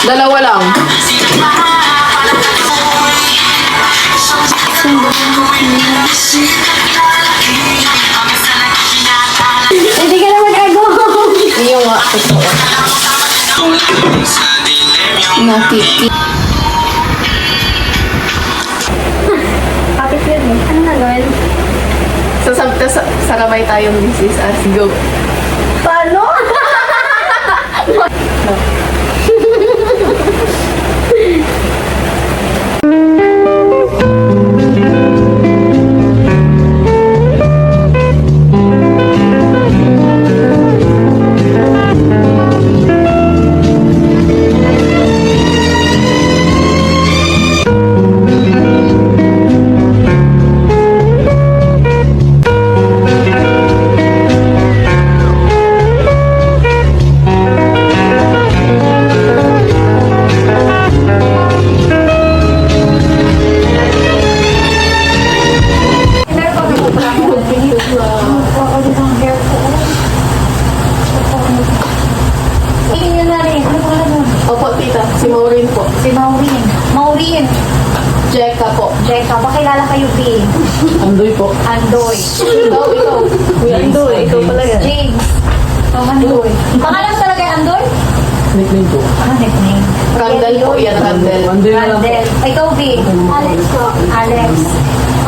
Dalawa lang. Hindi ka na mag-ago. Iyo nga, totoo. Nakiki. Kapit yun eh. Ano na gawin? Sarabay tayong Mrs. As go. Paano? Opo, tita. Si Maureen po. Si Maureen. Maureen. Jeka po. Jeka, bakilala kayo, B? Andoy po. Andoy. Ikaw. Kuya Andoy, ikaw talaga. James. Andoy. Pangalan mo talaga Andoy? Nickname po. Ah, nickname. Randall po yan, Randall. Andoy na lang po. Randall. Ikaw, B? Alex po. Alex.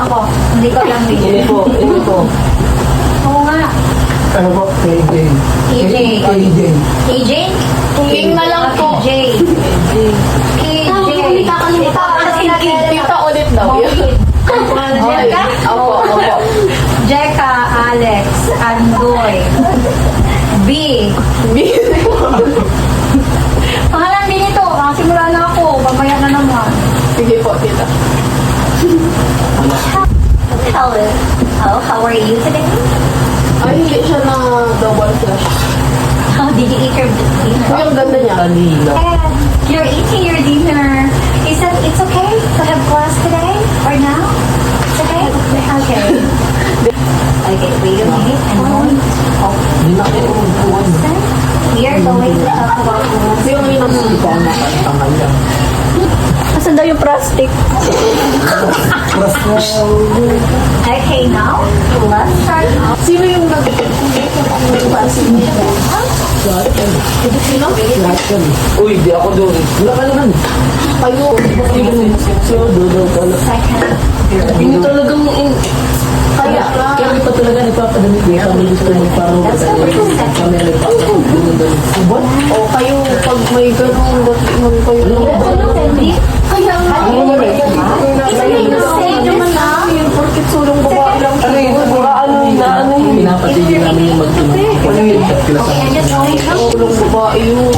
Ako. Hindi ko lang, B. Ito po. Oo nga. Ano po? KJ. KJ. KJ. KJ? King na lang po. KJ. KJ. Tita ulit daw. Jeka? Opo. Jeka, Alex, Andoy. B. Pangalan din ito. Simula na ako. Babaya na naman. Sige po, tita. Hello. How are you today? Ay, hindi siya na double flash. How did you eat your dinner? Uy, ang ganda niya. Kanina. Dad, you're eating your dinner. Is that it's okay to have class today or now? It's okay? Okay. Okay, wait a minute. I'm going to talk. Hindi na kayo magpuwan. We are going to talk about Kasi yung inang Ito ang nakatangal niya. Asan daw yung plastic? Okay, now, let's start off. Sino yung Sino? Lahat yan. Uy, di ako doon. Wala ka naman. Kayo. So, doon pala. Second. Hindi talagang Kaya lang. Kaya pa talaga nagpapadamit niya. Kami gusto niya parang kami nagpapadamit. O kayo, pag may ganun, ba't man kayo? Kaya nga. Yung porkit sulong babae lang. Pinapatigil namin yung magtulong. Okay, I'm just going to Sulong babae yun.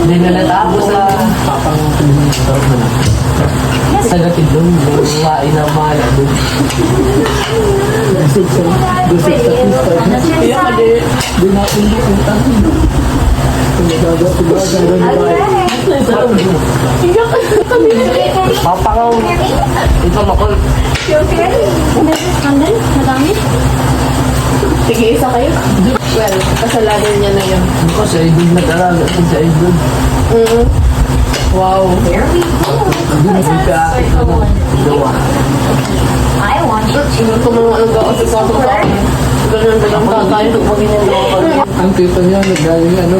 Hindi na natapos sa papang tulong sa tarong na. Sa gatid doon, lumain na mahal doon. Kaya ka di, doon natin lukutan. Papangaw. Ito makol. Sige, isa kayo. Well, kasalanan niya na yun. Ako sa idol nag-alaga. Sa idol. Wow. Here we go. Doon nagka gawa. I want you to Sino ko mga ang gawa sa sabi ko? Ganun ba lang kakain pag mag-inagawa ka? Ang tito niya, nagaling ang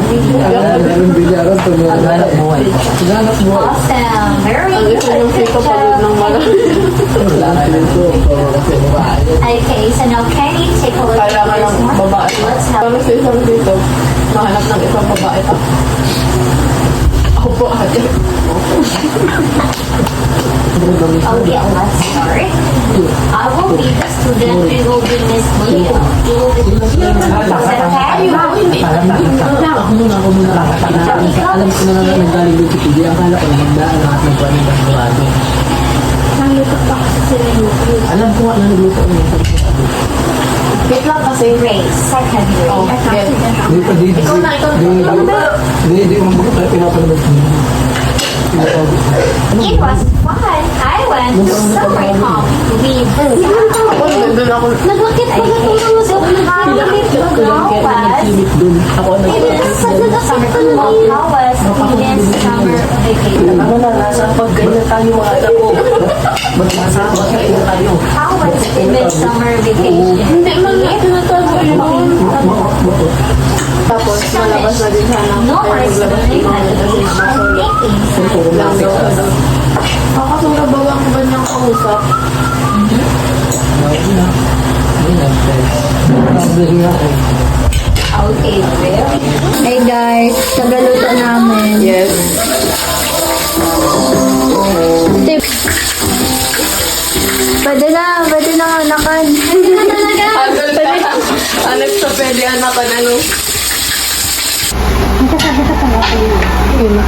bilyaran to niya. Naghanap buhay. Naghanap buhay. awesome. Very Ang good. isa yung sito Good pagod job. ng malaki. Wala na nito. Kasi babae. Okay, so now can you take a look Kailangan at ng this one? babae. Let's have Parang sa isang dito, nahanap ng isang babae pa. Ako po, ate. Okay, let's start. I will be the student. We will be Miss Leo. You will be Miss Leo. Is that okay? Ako muna. Alam ko na nga nagaling doon si Pidi. Akala ko na magdaan lahat ng buwan ng Alam ko nga na nagluto niya. Wait lang kasi. Grace, second grade. Oh, yan. Di pa, di. Ikaw na, ikaw na. Di mo ba kaya pinapanood mo? It was fun. I went to summer camp with Ako, nandun ako. Naglakit ko na tulong sa pinakalit ko was Ako ano? summer camp. How was Venus summer vacation? Ano na, nasa pag ganyan tayo mga anak ko. Magmasama kayo tayo. How was Venus summer vacation? Hindi man na tinatago yun ako. Tapos, malabas na din sana. No Kaya rest naglabas din ako. Lang daw ka daw. Nakakasura ba ang ba niyang kausap? Okay, well. Hey guys, tagaluto namin. Yes. Pwede na anakan. Pwede na talaga. Anak sa pwede anakan ano. Magkasabi ka pala kayo.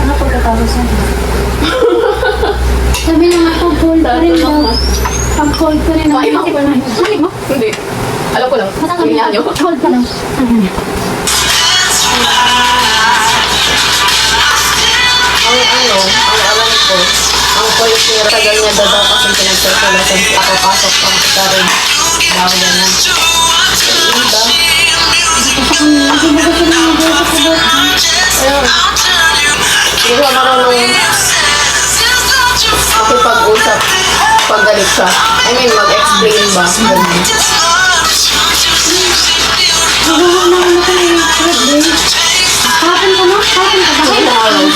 Ano pagkatapos yan? Sabi na nga, pag-cold pa rin daw. Pag-cold pa rin daw. Kumain ako. Balik mo? Hindi. Alam ko lang. Masasabi Ganyan nyo. Cold pa lang. Ang ano, ang alam ko, ang point niya, tagal niya daw kasi pinagsasalatan siya papasok pang kita rin. Daw ganyan. Iba. Ayun. Hindi ko marunong makipag-usap pag galit siya. I mean, mag-explain ba? Ganun. Hapon ka no? Hapon ka ba? Ay, nakalaw.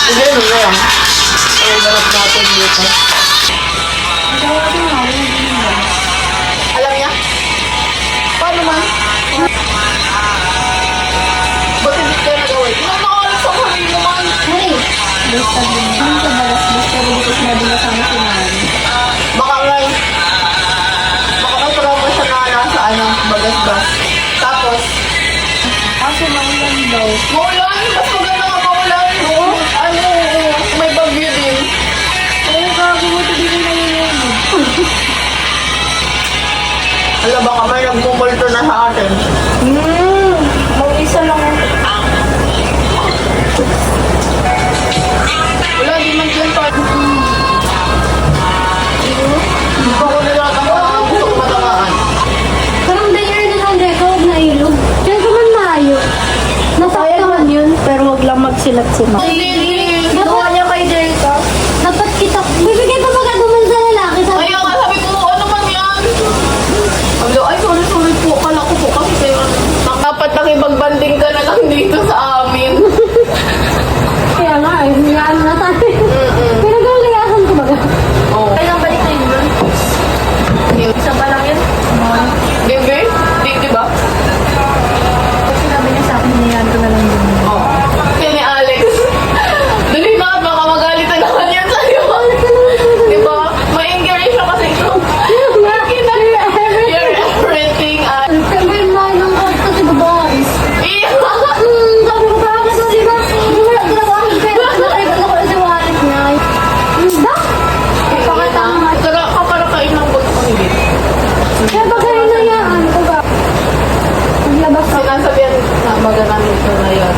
Hindi, ano na yan? Ang ganap natin dito. Alam niya? Paano man? Ba't hindi kayo nagawin? Hindi na nakalit sa karin naman. Hey! Basta din. Ano ka balas? Basta din ito sinabi na sana si Mari. Baka ngay. Baka may trauma siya na nasa ano, bagas-bas. Tapos, Kaso maulan daw. maulan! Mas maganda nga maulan! Oo. Ano, may bagyo din. Oo, gago mo. Ito din na yun. Alam baka may nagmumulto na sa atin. Mag-isa lang. Wala, di man dyan pa. Hindi pa ko nilatangan ang gusto ko matangaan. Parang the year na lang record na ilog. Diyan ka man maayo. Nasaktahan yun, pero wag lang magsilat si Ma. Hindi. Ginawa niya kay Jerica. Dapat kita, bibigay pa magagaman sa lalaki. Sabi Kaya nga sabi ko, ano man yan? Sabi ko, ay sorry po. Kala ko po kasi kayo. Dapat nakipagbanding ka na lang dito sa amin. kaya nga, hinayaan na tayo. Pero gawaliyahan ko baga. Oo. Kailang balik na yun doon? Isa pa lang yun? Bebe? Di ba? Pag sinabi niya sa akin, hinayaan ko na lang yun. Oo. Kaya ni Alex. Dali na at baka magalit na naman yan sa'yo. Di ba? May encourage siya kasi ito. You're everything. Sabi mo, nung kwarto si babae. Sabi ko, parang kasi di ba? Hindi mo lang ginagawa ang pera. Nakalibat ako sa wallet niya. Ba? Pakatama. Kaparakain lang po ito hindi. Kaya bagay na yan. Ito ba? Naglabas ako. Sinasabihan na magagamit ko na yan.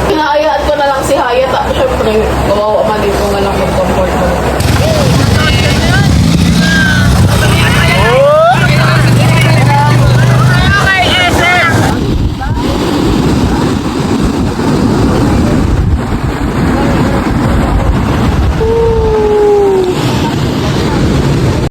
Pinaayaan ko na lang si Hayat. At syempre, kawawa man dito nga lang magko